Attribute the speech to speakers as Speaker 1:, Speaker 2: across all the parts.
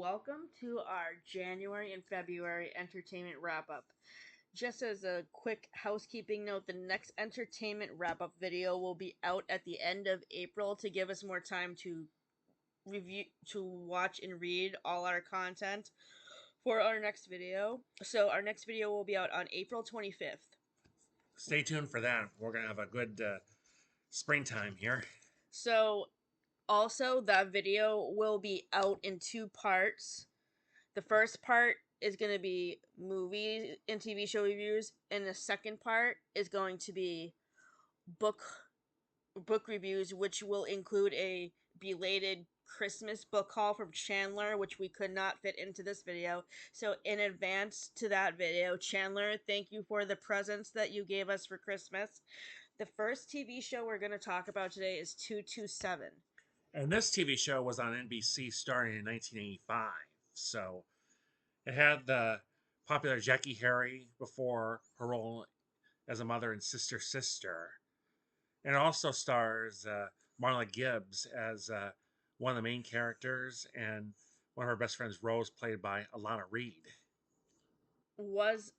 Speaker 1: welcome to our January and February entertainment wrap up. Just as a quick housekeeping note, the next entertainment wrap up video will be out at the end of April to give us more time to review, to watch and read all our content for our next video. So, our next video will be out on April 25th.
Speaker 2: Stay tuned for that. We're going to have a good springtime here.
Speaker 1: So, also, that video will be out in two parts. The first part is going to be movie and TV show reviews, and the second part is going to be book book reviews, which will include a belated Christmas book haul from Chandler, which we could not fit into this video. So, in advance to that video, Chandler, thank you for the presents that you gave us for Christmas. The first TV show we're going to talk about today is 227.
Speaker 2: And this TV show was on NBC starting in 1985. So it had the popular Jackie Harry before her role as a mother in Sister Sister. And it also stars Marla Gibbs as one of the main characters, and one of her best friends, Rose, played by Alana Reed.
Speaker 1: Was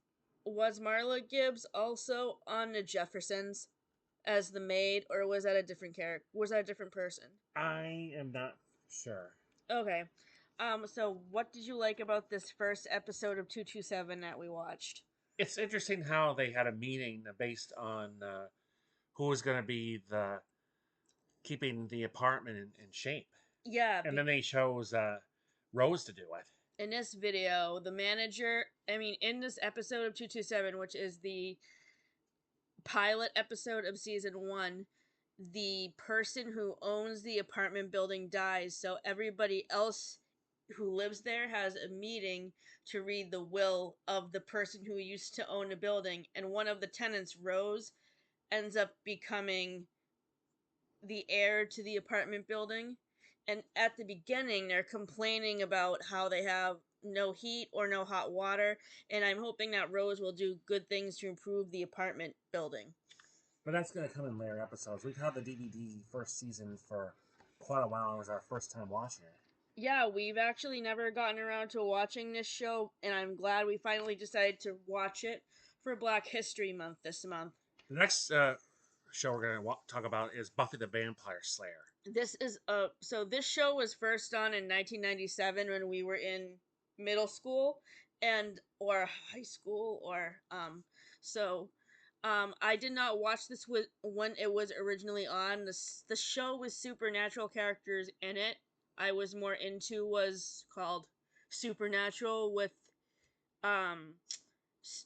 Speaker 1: was Marla Gibbs also on the Jeffersons as the maid, or was that a different character? Was that a different person?
Speaker 2: I am not sure.
Speaker 1: Okay. So what did you like about this first episode of 227 that we watched?
Speaker 2: It's interesting how they had a meeting based on who was going to be the keeping the apartment in shape.
Speaker 1: Yeah,
Speaker 2: And then they chose Rose to do it.
Speaker 1: in this video, the manager, in this episode of 227, which is the pilot episode of season 1, the person who owns the apartment building dies, so everybody else who lives there has a meeting to read the will of the person who used to own the building, and one of the tenants, Rose, ends up becoming the heir to the apartment building. And at the beginning, they're complaining about how they have no heat or no hot water, and I'm hoping that Rose will do good things to improve the apartment building.
Speaker 2: But that's going to come in later episodes. We've had the DVD first season for quite a while. It was our first time watching it.
Speaker 1: Yeah, we've actually never gotten around to watching this show, and I'm glad we finally decided to watch it for Black History Month this month.
Speaker 2: The next show we're going to talk about is Buffy the Vampire Slayer.
Speaker 1: This show was first on in 1997 when we were in middle school and or high school I did not watch this when it was originally on. The show with supernatural characters in it I was more into was called Supernatural with um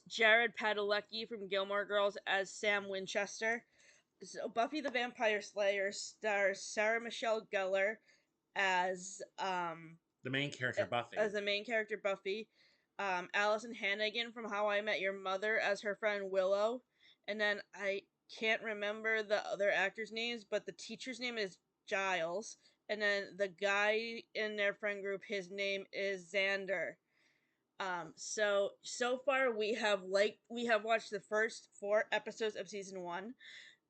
Speaker 1: Jared Padalecki from Gilmore Girls as Sam Winchester. So Buffy the Vampire Slayer stars Sarah Michelle Gellar as
Speaker 2: The main character, Buffy.
Speaker 1: as the main character Buffy, Allison Hannigan from How I Met Your Mother as her friend Willow, and then I can't remember the other actors' names, but the teacher's name is Giles, and then the guy in their friend group, his name is Xander. So far we have watched the first 4 episodes of season 1.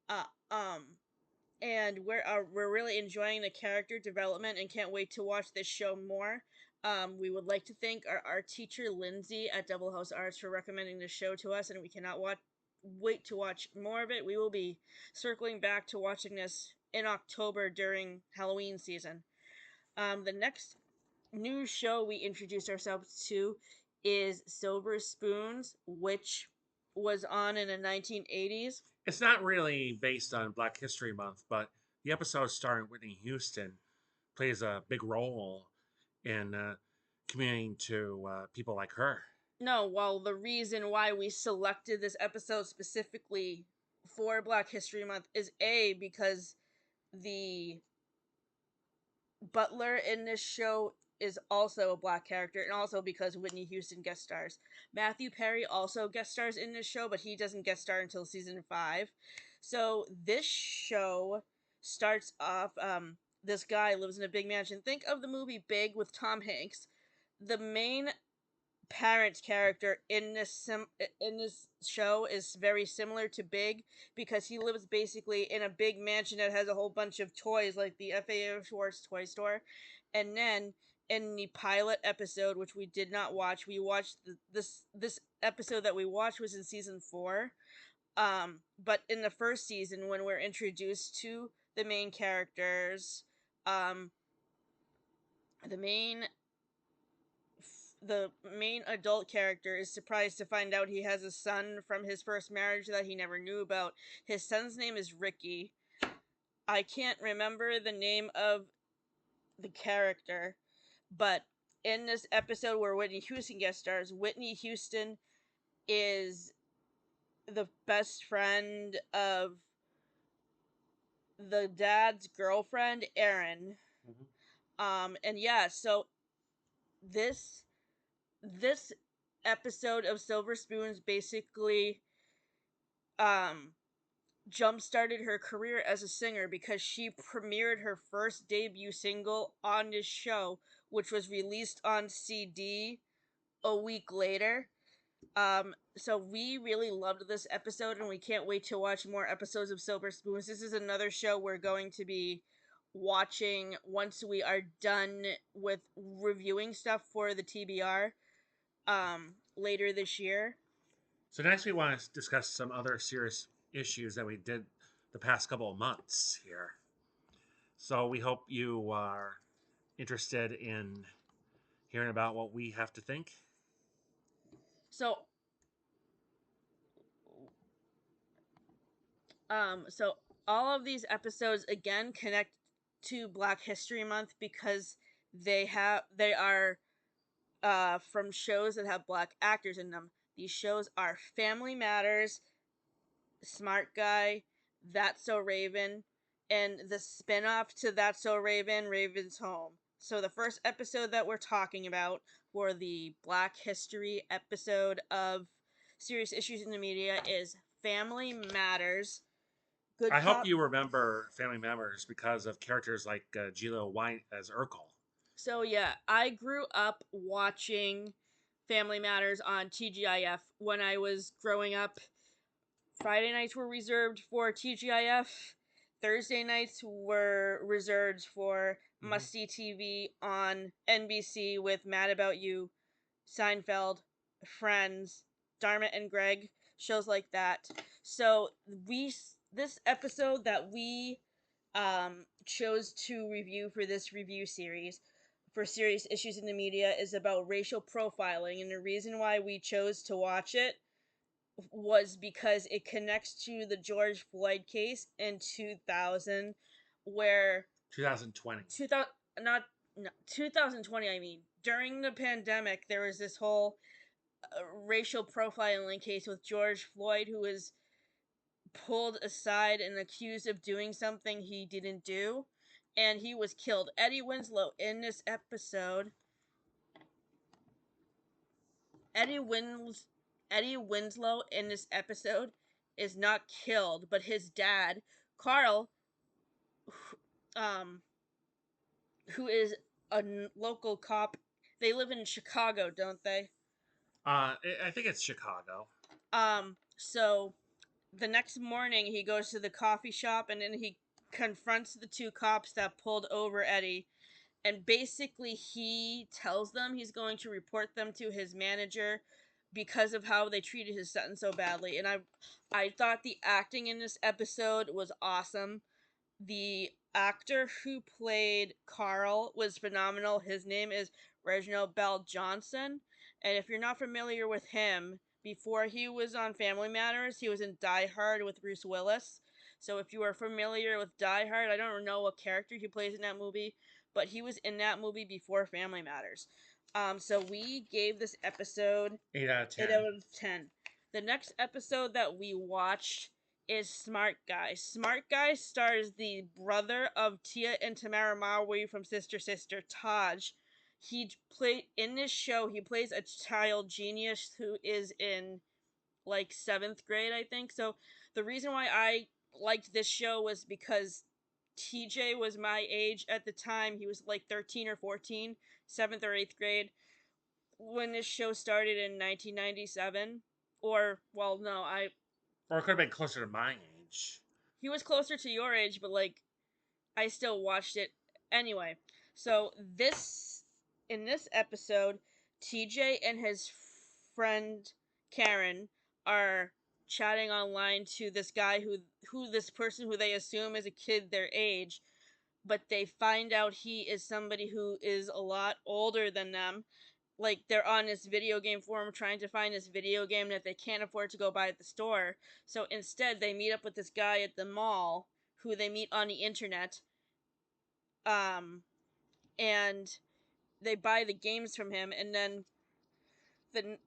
Speaker 1: Uh, um, and we're really enjoying the character development and can't wait to watch this show more. We would like to thank our art teacher Lindsay at Double House Arts for recommending this show to us, and we cannot wait to watch more of it. We will be circling back to watching this in October during Halloween season. The next new show we introduced ourselves to is Silver Spoons, which was on in the 1980s.
Speaker 2: It's not really based on Black History Month, but the episode starring Whitney Houston plays a big role in communicating to people like her.
Speaker 1: No, well, the reason why we selected this episode specifically for Black History Month is because the butler in this show is also a black character, and also because Whitney Houston guest stars. Matthew Perry also guest stars in this show, but he doesn't guest star until season 5. So this show starts off. This guy lives in a big mansion. Think of the movie Big with Tom Hanks. The main parent character in this show is very similar to Big because he lives basically in a big mansion that has a whole bunch of toys like the FAO Schwartz toy store, and then in the pilot episode, which we did not watch. We watched this episode that we watched was in season 4. But in the first season, when we're introduced to the main characters, um, the main the main adult character is surprised to find out he has a son from his first marriage that he never knew about. His son's name is Ricky. I can't remember the name of the character, but in this episode where Whitney Houston guest stars, Whitney Houston is the best friend of the dad's girlfriend, Erin. And yeah, so this this episode of Silver Spoons basically um jump started her career as a singer because she premiered her first debut single on this show, which was released on CD a week later. So we really loved this episode, and we can't wait to watch more episodes of Silver Spoons. This is another show we're going to be watching once we are done with reviewing stuff for the TBR later this year.
Speaker 2: So next we want to discuss some other serious issues that we did the past couple of months here. So we hope you are interested in hearing about what we have to think.
Speaker 1: So so all of these episodes again connect to Black History Month because they are from shows that have black actors in them. These shows are Family Matters, Smart Guy, That's So Raven, and the spin-off to That's So Raven, Raven's Home. So the first episode that we're talking about for the Black History episode of Serious Issues in the Media is Family Matters. Good
Speaker 2: I hope
Speaker 1: cop.
Speaker 2: you remember family members because of characters like Gilo White as Urkel.
Speaker 1: So yeah, I grew up watching Family Matters on TGIF when I was growing up. Friday nights were reserved for TGIF. Thursday nights were reserved for Must See TV on NBC with Mad About You, Seinfeld, Friends, Dharma and Greg, shows like that. So we this episode that we chose to review for this review series for Serious Issues in the Media is about racial profiling, and the reason why we chose to watch it was because it connects to the George Floyd case in 2000, where
Speaker 2: 2020.
Speaker 1: 2000 not no, 2020. I mean, during the pandemic, there was this whole racial profiling case with George Floyd, who was pulled aside and accused of doing something he didn't do, and he was killed. Eddie Winslow in this episode. Eddie Wins Eddie Winslow in this episode is not killed, but his dad, Carl, um, who is a local cop. They live in Chicago, don't they?
Speaker 2: I think it's Chicago.
Speaker 1: So the next morning he goes to the coffee shop and then he confronts the two cops that pulled over Eddie, and basically he tells them he's going to report them to his manager because of how they treated his son so badly. And I thought the acting in this episode was awesome. The actor who played Carl was phenomenal. His name is Reginald Bell Johnson. And if you're not familiar with him, before he was on Family Matters, he was in Die Hard with Bruce Willis. So if you are familiar with Die Hard, I don't know what character he plays in that movie, but he was in that movie before Family Matters. So we gave this episode
Speaker 2: 8 out of 10.
Speaker 1: 8 out of 10. The next episode that we watched is Smart Guy. Smart Guy stars the brother of Tia and Tamara Marwi from Sister Sister, Taj. He played in this show. He plays a child genius who is in like 7th grade, I think. So the reason why I liked this show was because TJ was my age at the time. He was like 13 or 14, 7th or 8th grade when this show started in 1997. Or, well, no,
Speaker 2: Or it could have been closer to my age.
Speaker 1: he was closer to your age, but like I still watched it anyway. So in this episode, TJ and his friend Karen are chatting online to this guy who this person who they assume is a kid their age, but they find out he is somebody who is a lot older than them. Like, they're on this video game forum trying to find this video game that they can't afford to go buy at the store. So instead, they meet up with this guy at the mall who they meet on the internet. Um, and they buy the games from him, and then the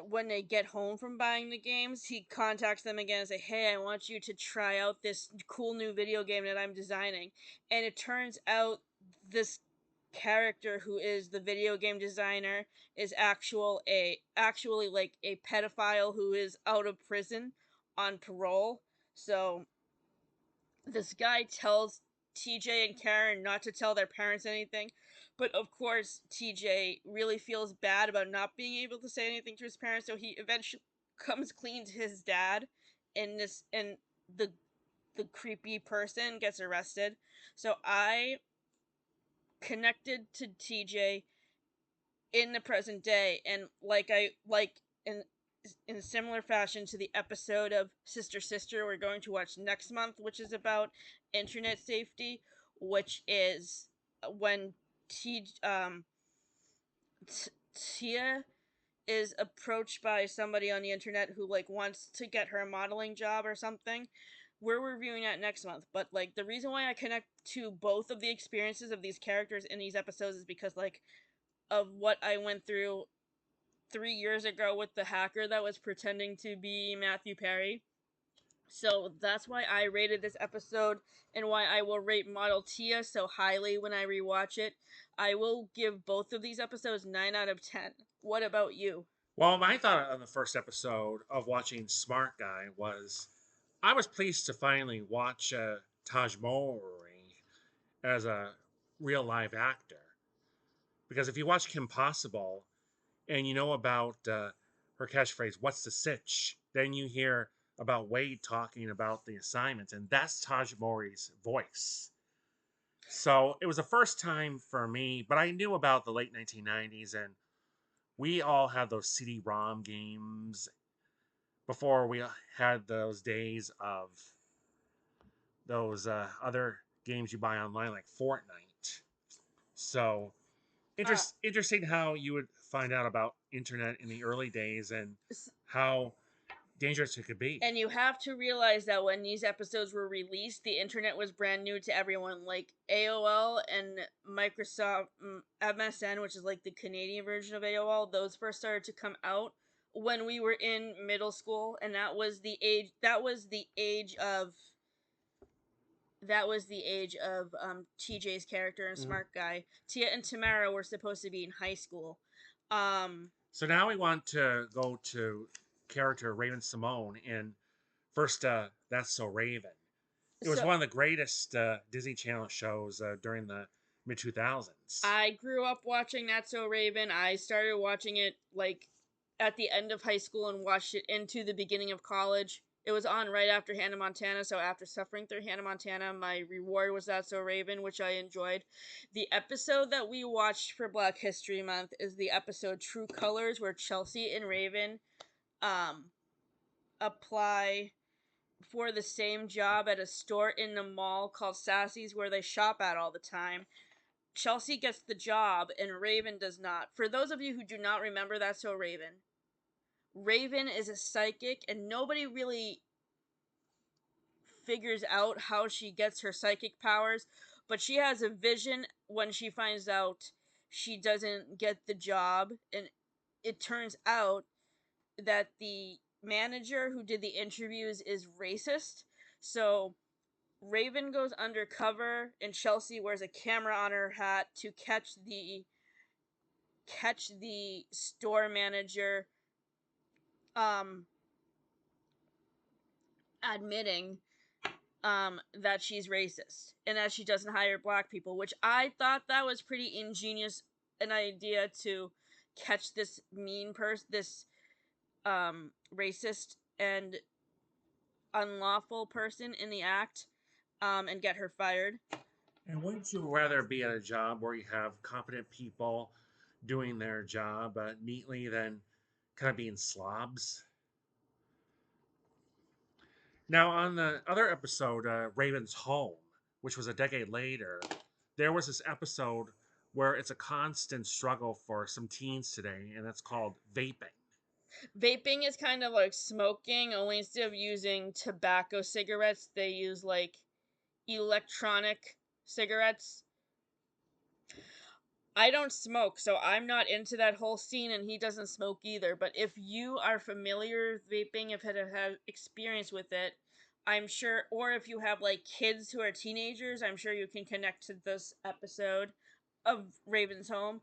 Speaker 1: when they get home from buying the games, he contacts them again and say, "Hey, I want you to try out this cool new video game that I'm designing." And it turns out this character who is the video game designer is actually like a pedophile who is out of prison on parole. So this guy tells TJ and Karen not to tell their parents anything, but of course TJ really feels bad about not being able to say anything to his parents, so he eventually comes clean to his dad, and the creepy person gets arrested. So I connected to TJ in the present day, and in similar fashion to the episode of Sister Sister we're going to watch next month, which is about internet safety, which is when T Tia is approached by somebody on the internet who like wants to get her a modeling job or something. We're reviewing that next month, but like the reason why I connect to both of the experiences of these characters in these episodes is because like of what I went through 3 years ago with the hacker that was pretending to be Matthew Perry. So that's why I rated this episode and why I will rate Model Tia so highly when I rewatch it. I will give both of these episodes 9 out of 10. What about you?
Speaker 2: Well, my thought on the first episode of watching Smart Guy was I was pleased to finally watch Taj Mowry as a real live actor. Because if you watch Kim Possible and you know about her catchphrase, "What's the sitch?" Then you hear about Wade talking about the assignment, and that's Taj Mowry's voice. So it was the first time for me, but I knew about the late 1990s, and we all had those CD-ROM games before we had those days of those other games you buy online like Fortnite. So
Speaker 1: Uh,
Speaker 2: interesting how you would find out about internet in the early days and how dangerous it could be.
Speaker 1: and you have to realize that when these episodes were released, the internet was brand new to everyone. Like AOL and Microsoft MSN, which is like the Canadian version of AOL, those first started to come out when we were in middle school, and that was the age. That was the age of TJ's character and Smart Guy. Tia and Tamara were supposed to be in high school. Um,
Speaker 2: So now we want to go to character Raven Simone in first. That's So Raven. It was
Speaker 1: so
Speaker 2: one of the greatest Disney Channel shows during the mid 2000s.
Speaker 1: I grew up watching That's So Raven. I started watching it like at the end of high school and watched it into the beginning of college. It was on right after Hannah Montana, so after suffering through Hannah Montana, my reward was That's So Raven, which I enjoyed. The episode that we watched for Black History Month is the episode True Colors, where Chelsea and Raven um, apply for the same job at a store in the mall called Sassy's, where they shop at all the time. Chelsea gets the job and Raven does not. For those of you who do not remember That's So Raven, Raven is a psychic and nobody really figures out how she gets her psychic powers, but she has a vision when she finds out she doesn't get the job, and it turns out that the manager who did the interviews is racist. So Raven goes undercover and Chelsea wears a camera on her hat to catch the store manager um admitting that she's racist and that she doesn't hire black people, which I thought that was pretty ingenious an idea to catch this mean person, this racist and unlawful person in the act, and get her fired.
Speaker 2: And wouldn't you rather be at a job where you have competent people doing their job neatly than kind of being slobs. Now, on the other episode, Raven's Home, which was a decade later, there was this episode where it's a constant struggle for some teens today, and that's called vaping.
Speaker 1: Vaping is kind of like smoking, only instead of using tobacco cigarettes, they use like electronic cigarettes. I don't smoke, so I'm not into that whole scene, and he doesn't smoke either. But if you are familiar with vaping, if you have experience with it, I'm sure, or if you have like kids who are teenagers, I'm sure you can connect to this episode of Raven's Home.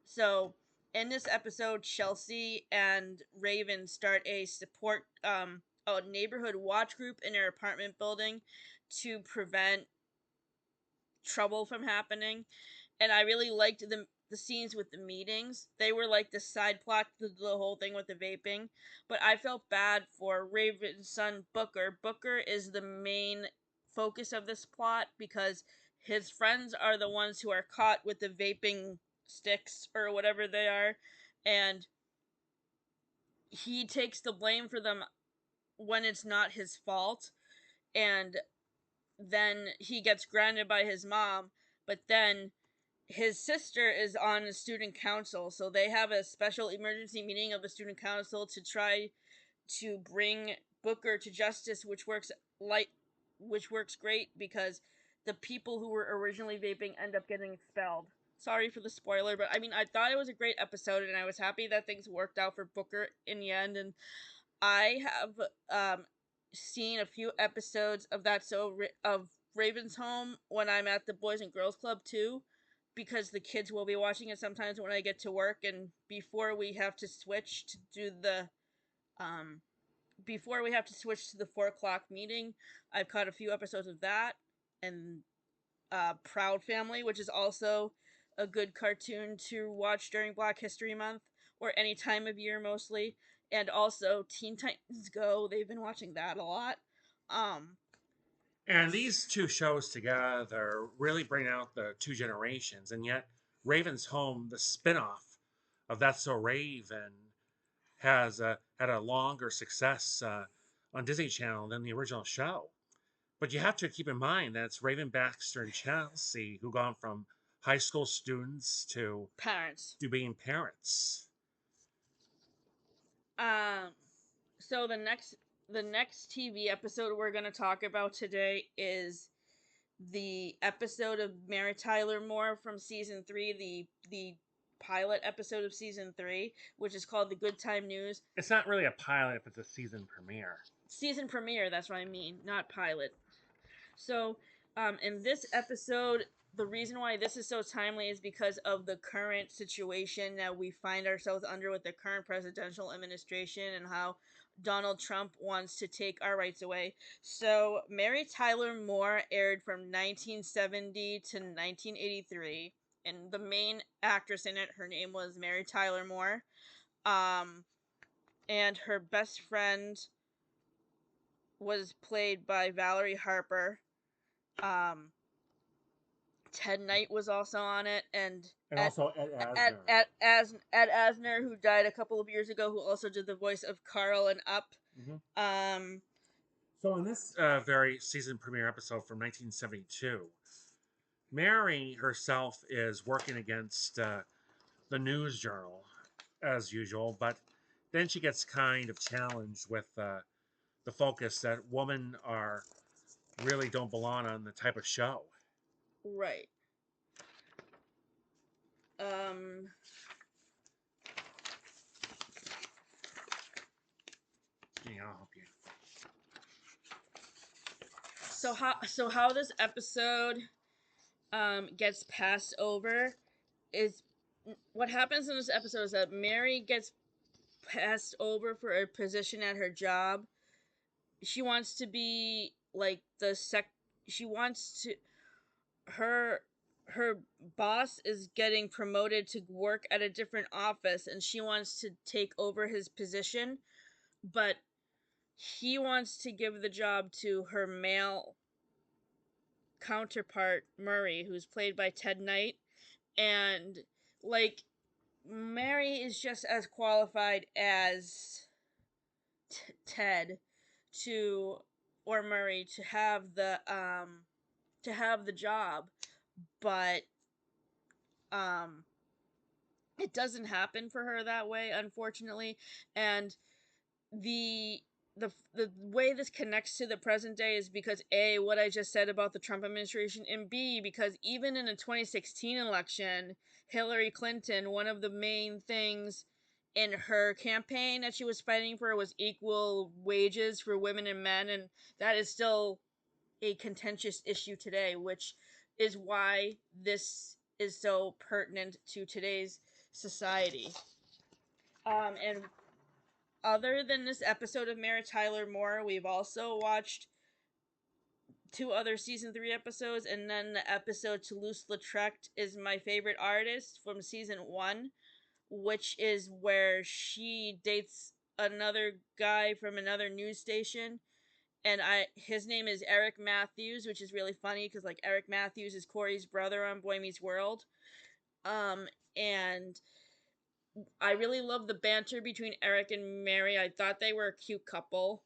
Speaker 1: So, in this episode, Chelsea and Raven start a neighborhood watch group in their apartment building to prevent trouble from happening, and I really liked the scenes with the meetings. They were like the side plot to the whole thing with the vaping. But I felt bad for Raven's son Booker. Booker is the main focus of this plot because his friends are the ones who are caught with the vaping sticks or whatever they are, and he takes the blame for them when it's not his fault. And then he gets grounded by his mom, but then his sister is on the student council, so they have a special emergency meeting of the student council to try to bring Booker to justice, which works great because the people who were originally vaping end up getting expelled. Sorry for the spoiler, but I mean, I thought it was a great episode, and I was happy that things worked out for Booker in the end. And I have seen a few episodes of of Raven's Home when I'm at the Boys and Girls Club too, because the kids will be watching it sometimes when I get to work, and before we have to switch to do the um before we have to switch to the 4 o'clock meeting, I've caught a few episodes of that, and Proud Family, which is also a good cartoon to watch during Black History Month or any time of year mostly. And also Teen Titans Go. They've been watching that a lot. Um,
Speaker 2: And these two shows together really bring out the two generations, and yet Raven's Home, the spin-off of That's So Raven, has had a longer success on Disney Channel than the original show. But you have to keep in mind that it's Raven Baxter and Chelsea who gone from high school students
Speaker 1: Parents.
Speaker 2: to being parents.
Speaker 1: Um, so the next TV episode we're gonna talk about today is the episode of Mary Tyler Moore from season 3, the pilot episode of season 3, which is called The Good Time News.
Speaker 2: It's not really a pilot if it's a season premiere.
Speaker 1: Season premiere, that's what I mean, not pilot. So, in this episode, the reason why this is so timely is because of the current situation that we find ourselves under with the current presidential administration and how Donald Trump wants to take our rights away. So, Mary Tyler Moore aired from 1970 to 1983, and the main actress in it, her name was Mary Tyler Moore. Um, and her best friend was played by Valerie Harper. Um, Ted Knight was also on it, and
Speaker 2: And also Ed Asner.
Speaker 1: Ed Asner, who died a couple of years ago, who also did the voice of Carl and Up.
Speaker 2: Mm-hmm.
Speaker 1: Um,
Speaker 2: So in this very season premiere episode from 1972, Mary herself is working against the news journal as usual, but then she gets kind of challenged with the focus that women are really don't belong on the type of show.
Speaker 1: right. Um,
Speaker 2: Yeah, I'll help you.
Speaker 1: so how this episode gets passed over is what happens in this episode is that Mary gets passed over for a position at her job. She wants to be like she wants to her her boss is getting promoted to work at a different office, and she wants to take over his position, but he wants to give the job to her male counterpart Murray, who's played by Ted Knight. And like Mary is just as qualified as Ted to or Murray to have the job, but um it doesn't happen for her that way, unfortunately. And the the way this connects to the present day is because A, what I just said about the Trump administration, and B, because even in the 2016 election, Hillary Clinton, one of the main things in her campaign that she was fighting for was equal wages for women and men, and that is still a contentious issue today, which is why this is so pertinent to today's society. And other than this episode of Mary Tyler Moore, we've also watched two other season 3 episodes, and then the episode Toulouse-Lautrec is my favorite artist from season 1, which is where she dates another guy from another news station, and his name is Eric Matthews, which is really funny because like Eric Matthews is Corey's brother on Boy Meets World. And I really love the banter between Eric and Mary. I thought they were a cute couple.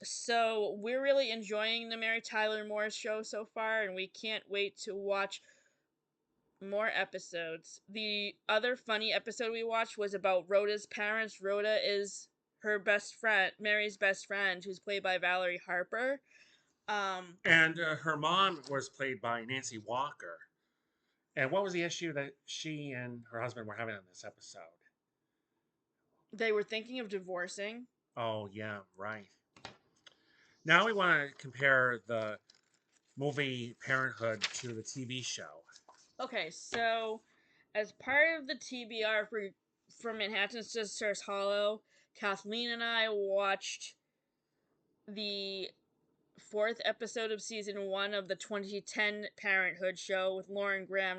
Speaker 1: So we're really enjoying the Mary Tyler Moore show so far, and we can't wait to watch more episodes. The other funny episode we watched was about Rhoda's parents. Rhoda is her best friend, Mary's best friend, who's played by Valerie Harper. Um,
Speaker 2: And her mom was played by Nancy Walker. And what was the issue that she and her husband were having on this episode?
Speaker 1: they were thinking of divorcing.
Speaker 2: Oh, yeah, right. Now we want to compare the movie Parenthood to the TV show.
Speaker 1: Okay, so as part of the TBR for from Manhattan to Stars Hollow, Kathleen and I watched the fourth episode of season 1 of the 2010 Parenthood show with Lauren Graham.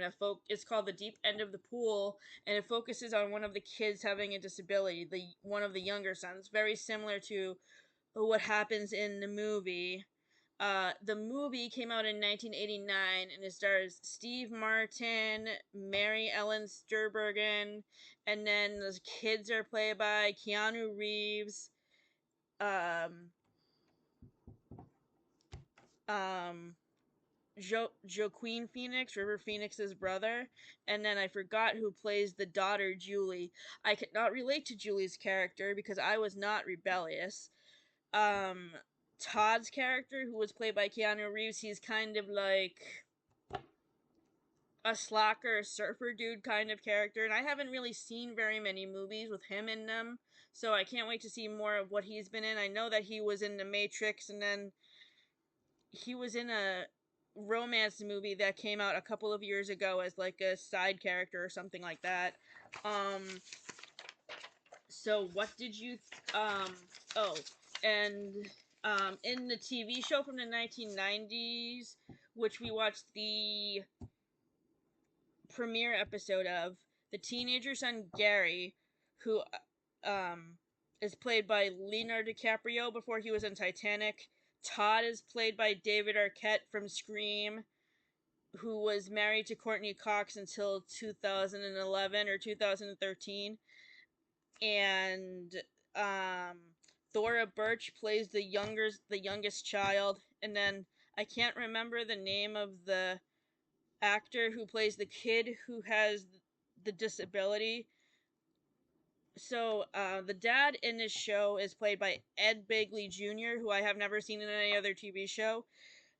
Speaker 1: It's called The Deep End of the Pool, and it focuses on one of the kids having a disability, the one of the younger sons, very similar to what happens in the movie. The movie came out in 1989 and it stars Steve Martin, Mary Ellen Steenburgen, and then the kids are played by Keanu Reeves, um, um, Joaquin Phoenix, River Phoenix's brother, and then I forgot who plays the daughter, Julie. I could not relate to Julie's character because I was not rebellious. Um, Todd's character, who was played by Keanu Reeves, he's kind of like a slacker, surfer dude kind of character, and I haven't really seen very many movies with him in them, so I can't wait to see more of what he's been in. I know that he was in The Matrix, and then he was in a romance movie that came out a couple of years ago as like a side character or something like that. Um, so what did you oh, and in the TV show from the 1990s, which we watched the premiere episode of, the teenager son Gary, who um is played by Leonardo DiCaprio before he was in Titanic. Todd is played by David Arquette from Scream, who was married to Courtney Cox until 2011 or 2013. And um Thora Birch plays the youngest child, and then I can't remember the name of the actor who plays the kid who has the disability. So the dad in this show is played by Ed Begley Jr., who I have never seen in any other TV show.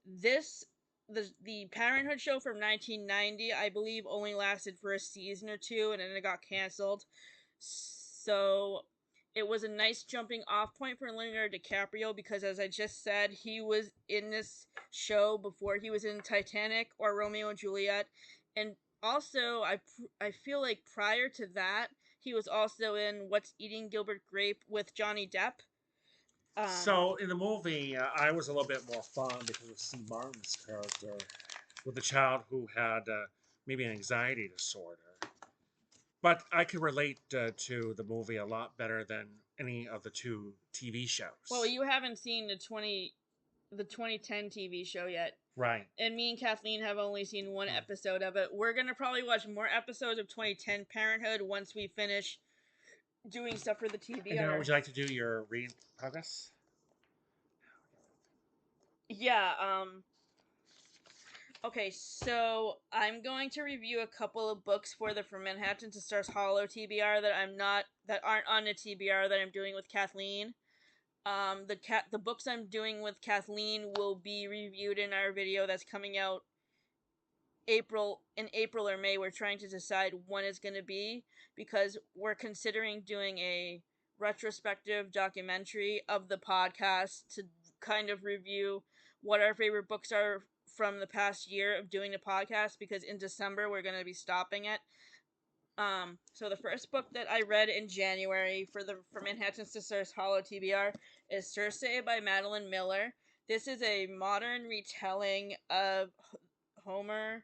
Speaker 1: This the Parenthood show from 1990, I believe, only lasted for a season or two, and then it got canceled. So it was a nice jumping off point for Leonardo DiCaprio because, as I just said, he was in this show before he was in Titanic or Romeo and Juliet, and also I feel like prior to that he was also in What's Eating Gilbert Grape with Johnny Depp. Um,
Speaker 2: So in the movie, I was a little bit more fun because of Steve Martin's character with a child who had maybe an anxiety disorder. But I could relate to the movie a lot better than any of the two TV
Speaker 1: well,
Speaker 2: shows.
Speaker 1: you haven't seen the 20. the 2010 TV show yet.
Speaker 2: Right.
Speaker 1: And me and Kathleen have only seen one episode of it. We're gonna probably watch more episodes of 2010 Parenthood once we finish doing stuff for the TV.
Speaker 2: And now, would you like to do your reading progress?
Speaker 1: Yeah. Okay, so I'm going to review a couple of books for the From Manhattan to Stars Hollow TBR that aren't on the TBR that I'm doing with Kathleen. The books I'm doing with Kathleen will be reviewed in our video that's coming out April or May. We're trying to decide when it's going to be because we're considering doing a retrospective documentary of the podcast to kind of review what our favorite books are from the past year of doing the podcast, because in December we're going to be stopping it. So the first book that I read in January for Manhattan Sisters Hollow TBR is Circe by Madeline Miller. This is a modern retelling of Homer,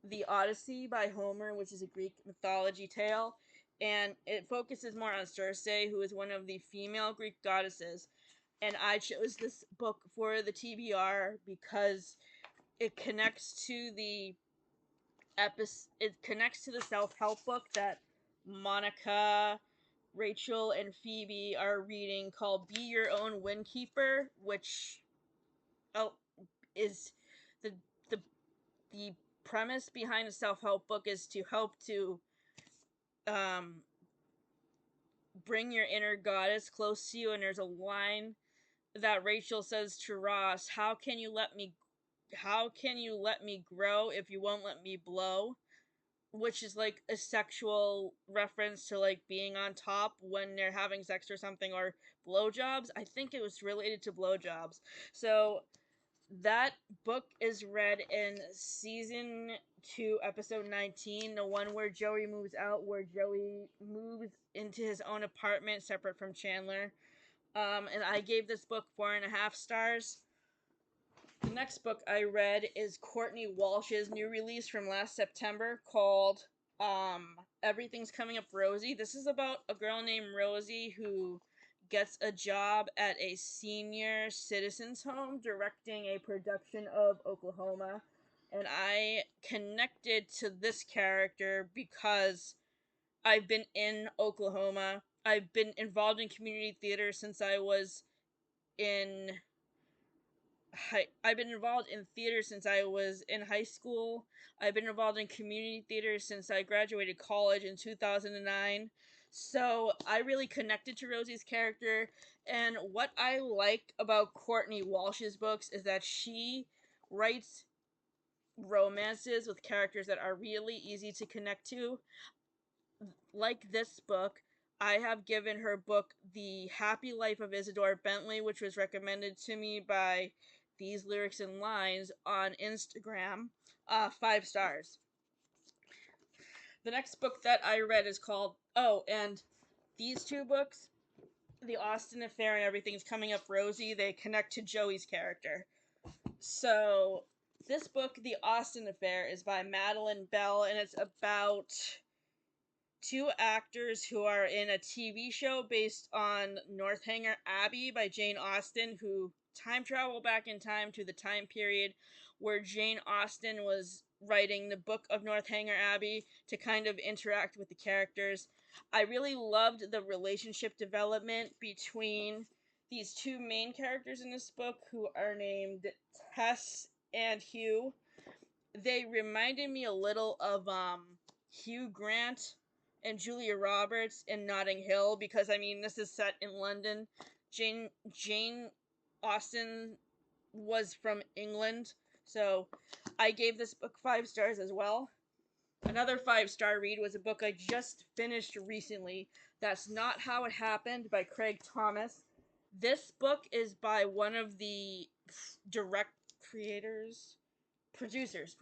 Speaker 1: the Odyssey by Homer, which is a Greek mythology tale, and it focuses more on Circe, who is one of the female Greek goddesses. And I chose this book for the TBR because it connects to the self-help book that Monica, Rachel, and Phoebe are reading called Be Your Own Windkeeper, which oh, is the the the premise behind a self-help book is to help to um bring your inner goddess close to you. And there's a line that Rachel says to Ross, how can you let me grow if you won't let me blow?" Which is like a sexual reference to like being on top when they're having sex or something, or blowjobs. I think it was related to blowjobs. So that book is read in season 2, episode 19, the one where Joey moves out, where Joey moves into his own apartment separate from Chandler. And I gave this book 4.5 stars. The next book I read is Courtney Walsh's new release from last September called Everything's Coming Up Rosie. This is about a girl named Rosie who gets a job at a senior citizens home directing a production of Oklahoma. And I connected to this character because I've been in Oklahoma. I've been involved in community theater since I was in I've been involved in theater since I was in high school. I've been involved in community theater since I graduated college in 2009. So I really connected to Rosie's character. And what I like about Courtney Walsh's books is that she writes romances with characters that are really easy to connect to. Like this book, I have given her book The Happy Life of Isadore Bentley, which was recommended to me by These Lyrics and Lines on Instagram, 5 stars. The next book that I read is called, and these two books, The Austen Affair and Everything's Coming Up Rosie, they connect to Joey's character. So this book, The Austen Affair, is by Madeline Bell, and it's about two actors who are in a TV show based on Northanger Abbey by Jane Austen, who time travel back in time to the time period where Jane Austen was writing the book of Northanger Abbey to kind of interact with the characters. I really loved the relationship development between these two main characters in this book, who are named Tess and Hugh. They reminded me a little of Hugh Grant and Julia Roberts in Notting Hill, because I mean this is set in London. Jane Austen was from England, so I gave this book 5 stars as well. Another 5-star read was a book I just finished recently, That's Not How It Happened by Craig Thomas. This book is by one of the direct creators producers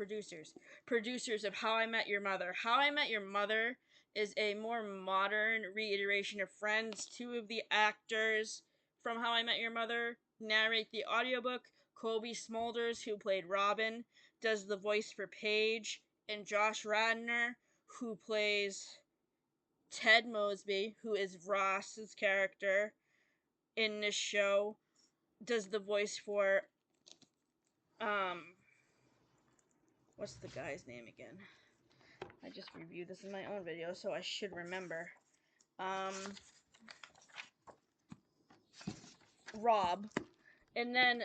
Speaker 1: of How I Met Your Mother. How I Met Your Mother is a more modern reiteration of Friends. Two of the actors from How I Met Your Mother narrate the audiobook. Kobe Smulders, who played Robin, does the voice for Paige, and Josh Radnor, who plays Ted Mosby, who is Ross's character in this show, does the voice for Um, what's the guy's name again? I just reviewed this in my own video, so I should remember. Um, Rob. And then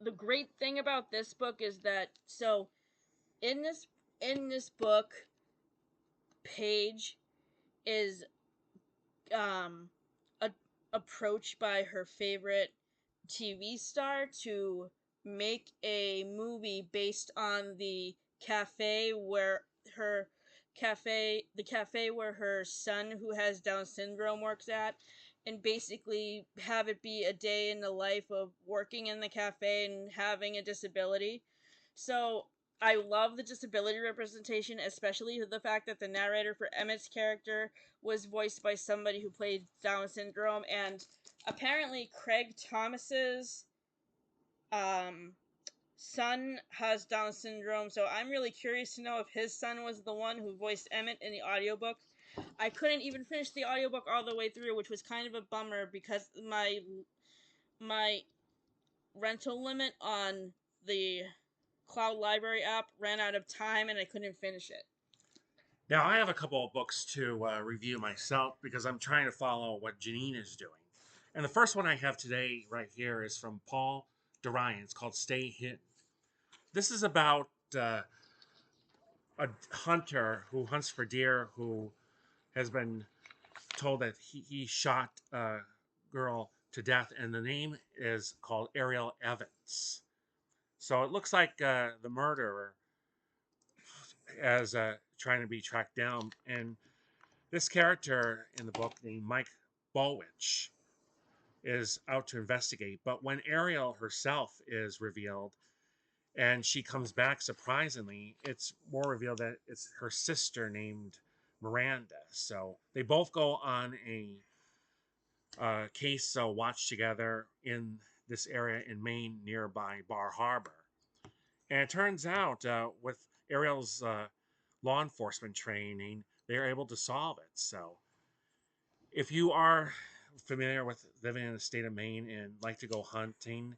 Speaker 1: the great thing about this book is that in this book, Paige is um a, approached by her favorite TV star to make a movie based on her the cafe where her son who has Down syndrome works at, and basically have it be a day in the life of working in the cafe and having a disability. So I love the disability representation, especially the fact that the narrator for Emmett's character was voiced by somebody who played Down syndrome, and apparently Craig Thomas's um, son has Down syndrome, so I'm really curious to know if his son was the one who voiced Emmett in the audiobook. I couldn't even finish the audiobook all the way through, which was kind of a bummer because my rental limit on the Cloud Library app ran out of time and I couldn't finish it.
Speaker 2: Now, I have a couple of books to review myself because I'm trying to follow what Janine is doing. And the first one I have today, right here, is from Paul Dorian. It's called Stay Hidden. This is about a hunter who hunts for deer who has been told that he shot a girl to death, and the name is called Ariel Evans. So it looks like the murderer as trying to be tracked down. And this character in the book, named Mike Bowich, is out to investigate. But when Ariel herself is revealed and she comes back surprisingly, it's more revealed that it's her sister named Miranda. So they both go on a case watch together in this area in Maine nearby Bar Harbor. And it turns out with Ariel's law enforcement training, they're able to solve it. So if you are familiar with living in the state of Maine and like to go hunting,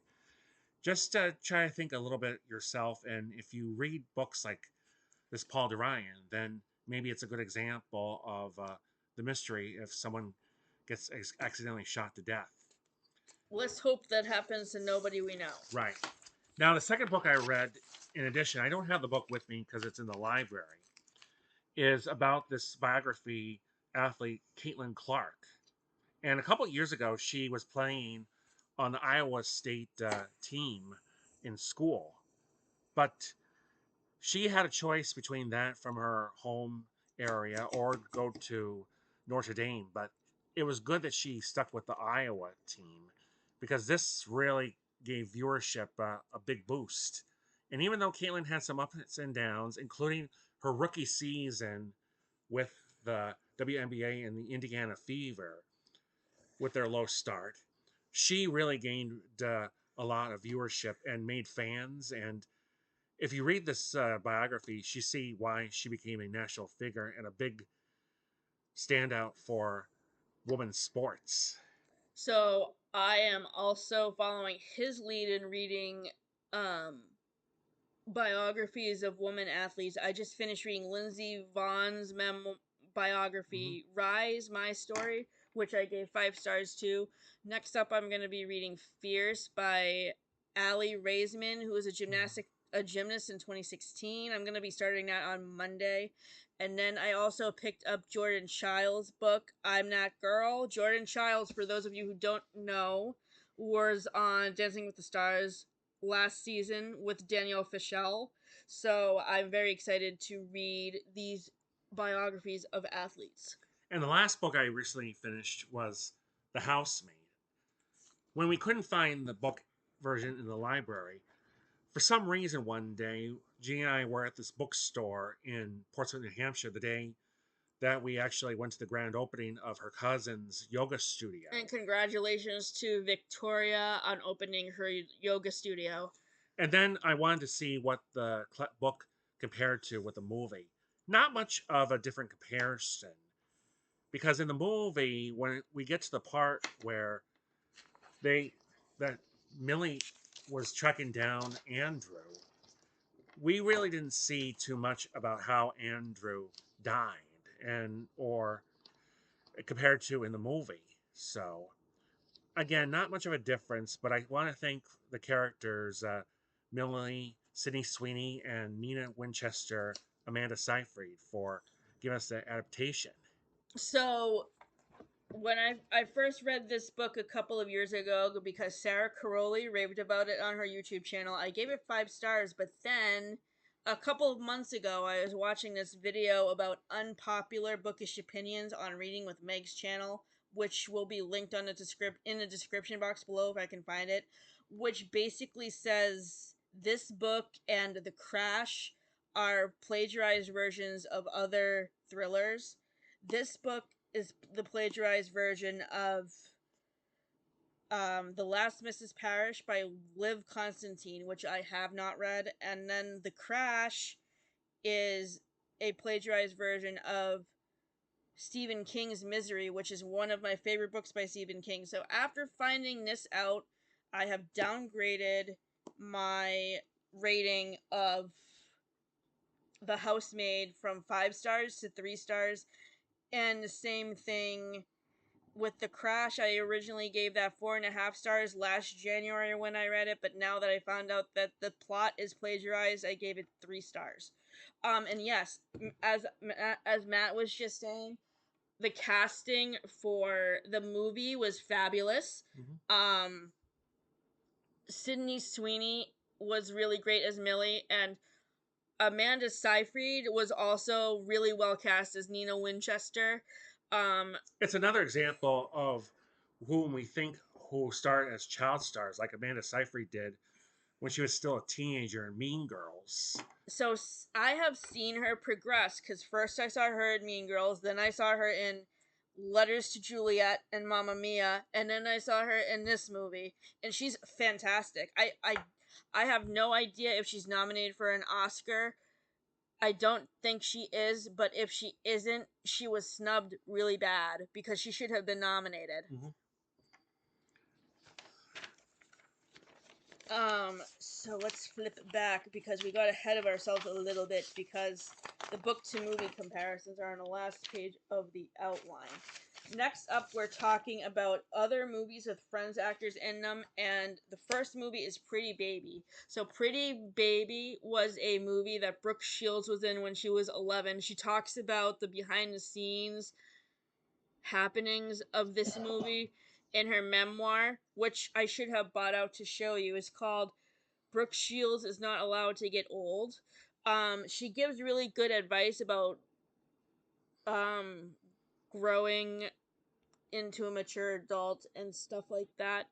Speaker 2: just try to think a little bit yourself. And if you read books like this Paul Dorian, then maybe it's a good example of the mystery if someone gets accidentally shot to death.
Speaker 1: Let's hope that happens to nobody we know.
Speaker 2: Right. Now, the second book I read, in addition, I don't have the book with me because it's in the library, is about this biography athlete, Caitlin Clark. And a couple of years ago, she was playing on the Iowa State team in school. But she had a choice between that from her home area or go to Notre Dame. But it was good that she stuck with the Iowa team because this really gave viewership a big boost. And even though Caitlin had some ups and downs, including her rookie season with the WNBA and the Indiana Fever with their low start, she really gained a lot of viewership and made fans. And if you read this biography, you see why she became a national figure and a big standout for women's sports.
Speaker 1: So I am also following his lead in reading um, biographies of women athletes. I just finished reading Lindsey Vohn's
Speaker 2: Mm-hmm.
Speaker 1: biography, Rise, My Story, which I gave 5 stars to. Next up, I'm going to be reading Fierce by Allie Raisman, who was a gymnast in 2016. I'm going to be starting that on Monday. And then I also picked up Jordan Childs' book, I'm That Girl. Jordan Childs, for those of you who don't know, was on Dancing with the Stars last season with Danielle Fishel. So I'm very excited to read these biographies of athletes.
Speaker 2: And the last book I recently finished was The Housemaid. When we couldn't find the book version in the library, for some reason one day, Jean and I were at this bookstore in Portsmouth, New Hampshire, the day that we actually went to the grand opening of her cousin's yoga studio.
Speaker 1: And congratulations to Victoria on opening her yoga studio.
Speaker 2: And then I wanted to see what the book compared to with the movie. Not much of a different comparison. Because in the movie, when we get to the part where they that Millie was tracking down Andrew, we really didn't see too much about how Andrew died and or compared to in the movie. So again, not much of a difference, but I want to thank the characters Millie, Sydney Sweeney, and Nina Winchester, Amanda Seyfried for giving us the adaptation.
Speaker 1: So when I first read this book a couple of years ago because Sarah Caroli raved about it on her YouTube channel, I gave it 5 stars. But then a couple of months ago, I was watching this video about unpopular bookish opinions on Reading with Meg's channel, which will be linked on in the description box below if I can find it, which basically says this book and The Crash are plagiarized versions of other thrillers. This book is the plagiarized version of The Last Mrs. Parrish by Liv Constantine, which I have not read, and then The Crash is a plagiarized version of Stephen King's Misery, which is one of my favorite books by Stephen King. So after finding this out, I have downgraded my rating of The Housemaid from 5 stars to 3 stars, and the same thing with The Crash. I originally gave that 4.5 stars last January when I read it, but now that I found out that the plot is plagiarized, I gave it 3 stars. And yes, as Matt was just saying, the casting for the movie was fabulous.
Speaker 2: Mm-hmm.
Speaker 1: Sydney Sweeney was really great as Millie, and Amanda Seyfried was also really well cast as Nina Winchester.
Speaker 2: It's another example of whom we think who start as child stars, like Amanda Seyfried did when she was still a teenager in Mean Girls.
Speaker 1: So I have seen her progress because first I saw her in Mean Girls, then I saw her in Letters to Juliet and Mamma Mia, and then I saw her in this movie, and she's fantastic. I have no idea if she's nominated for an Oscar. I don't think she is, but if she isn't, she was snubbed really bad because she should have been nominated.
Speaker 2: Mm-hmm.
Speaker 1: So let's flip it back because we got ahead of ourselves a little bit because the book to movie comparisons are on the last page of the outline. Next up, we're talking about other movies with Friends actors in them, and the first movie is Pretty Baby. So Pretty Baby was a movie that Brooke Shields was in when she was 11. She talks about the behind the scenes happenings of this movie in her memoir, which I should have bought out to show you. It's called Brooke Shields is Not Allowed to Get Old. She gives really good advice about um, growing into a mature adult and stuff like that.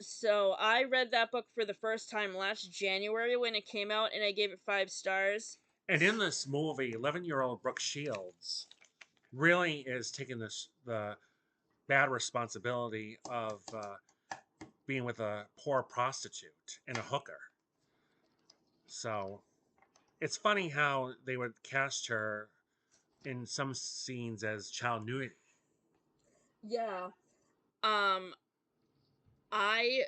Speaker 1: So I read that book for the first time last January when it came out, and I gave it 5 stars.
Speaker 2: And in this movie, 11-year-old Brooke Shields really is taking the bad responsibility of being with a poor prostitute and a hooker. So it's funny how they would cast her in some scenes as child nudity.
Speaker 1: Yeah. Um, I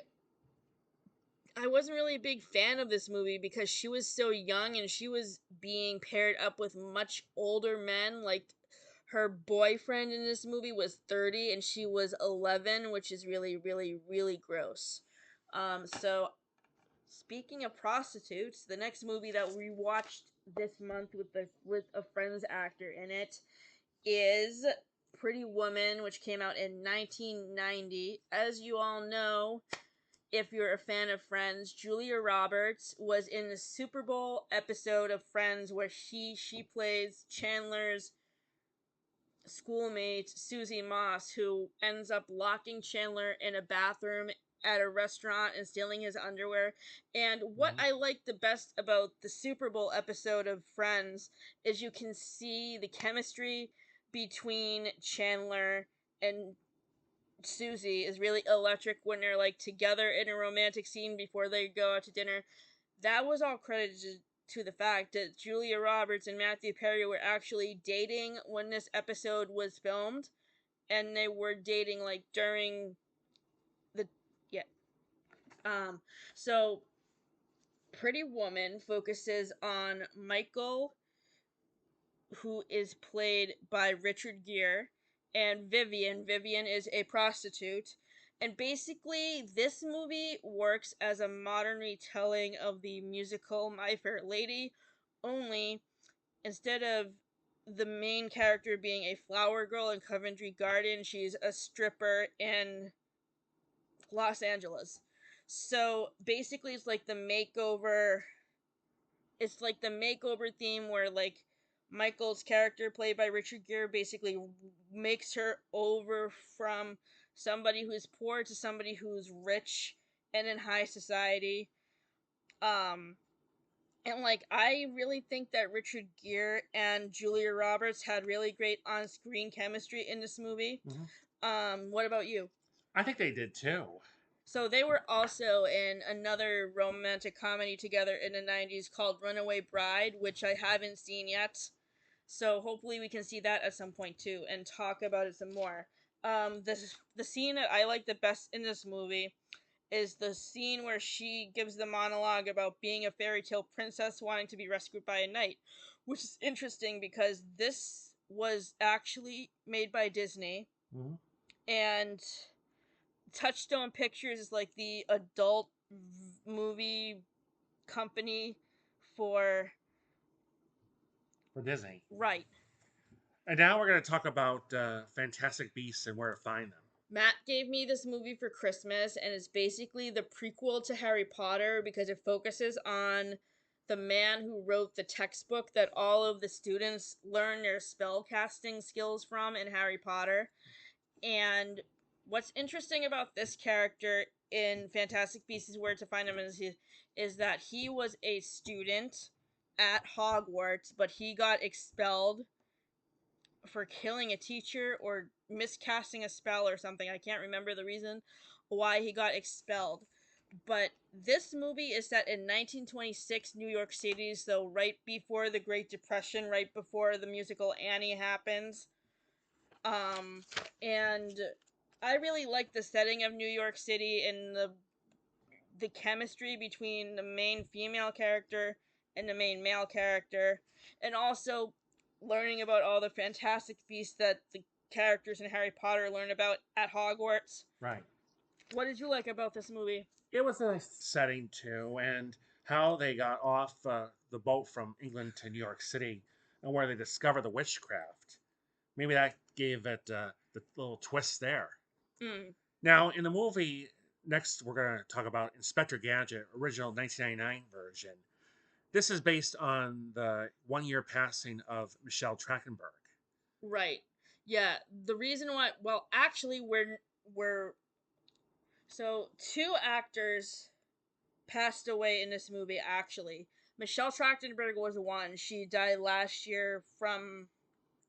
Speaker 1: I wasn't really a big fan of this movie because she was so young and she was being paired up with much older men. Like her boyfriend in this movie was 30 and she was 11, which is really, really, really gross. So speaking of prostitutes, the next movie that we watched this month with a Friends actor in it is Pretty Woman, which came out in 1990. As you all know, if you're a fan of Friends, Julia Roberts was in the Super Bowl episode of Friends where she plays Chandler's schoolmate Susie Moss, who ends up locking Chandler in a bathroom at a restaurant and stealing his underwear. And what
Speaker 2: Mm-hmm.
Speaker 1: I like the best about the Super Bowl episode of Friends is you can see the chemistry between Chandler and Susie is really electric when they're like together in a romantic scene before they go out to dinner. That was all credited to the fact that Julia Roberts and Matthew Perry were actually dating when this episode was filmed, and they were dating like during the yeah. Um, so Pretty Woman focuses on Michael, who is played by Richard Gere, and Vivian. Vivian is a prostitute. And basically, this movie works as a modern retelling of the musical My Fair Lady, only instead of the main character being a flower girl in Coventry Garden, she's a stripper in Los Angeles. So basically, it's like the makeover theme where like Michael's character played by Richard Gere basically makes her over from somebody who's poor to somebody who's rich and in high society. Um and like I really think that Richard Gere and Julia Roberts had really great on-screen chemistry in this movie.
Speaker 2: Mm-hmm.
Speaker 1: What about you?
Speaker 2: I think they did too.
Speaker 1: So they were also in another romantic comedy together in the 90s called Runaway Bride, which I haven't seen yet. So hopefully we can see that at some point too and talk about it some more. The scene that I like the best in this movie is the scene where she gives the monologue about being a fairy tale princess wanting to be rescued by a knight, which is interesting because this was actually made by Disney,
Speaker 2: Mm-hmm.
Speaker 1: and Touchstone Pictures is like the adult movie company for
Speaker 2: For Disney.
Speaker 1: right.
Speaker 2: And now we're going to talk about Fantastic Beasts and where to find them.
Speaker 1: Matt gave me this movie for Christmas, and it's basically the prequel to Harry Potter because it focuses on the man who wrote the textbook that all of the students learn their spell casting skills from in Harry Potter. And what's interesting about this character in Fantastic Beasts is Where to Find Him is that he was a student at Hogwarts, but he got expelled for killing a teacher or miscasting a spell or something. I can't remember the reason why he got expelled. But this movie is set in 1926 New York City, so right before the Great Depression, right before the musical Annie happens. Um, and I really like the setting of New York City and the chemistry between the main female character and the main male character, and also learning about all the fantastic beasts that the characters in Harry Potter learn about at Hogwarts.
Speaker 2: Right.
Speaker 1: What did you like about this movie?
Speaker 2: It was a nice setting too, and how they got off the boat from England to New York City and where they discovered the witchcraft. Maybe that gave it the little twist there.
Speaker 1: Mm,
Speaker 2: Now, in the movie, next we're going to talk about Inspector Gadget, original 1999 version. This is based on the 1 year passing of Michelle Trachtenberg.
Speaker 1: right. Yeah. The reason why, well, actually, we're so two actors passed away in this movie. Actually, Michelle Trachtenberg was one. She died last year from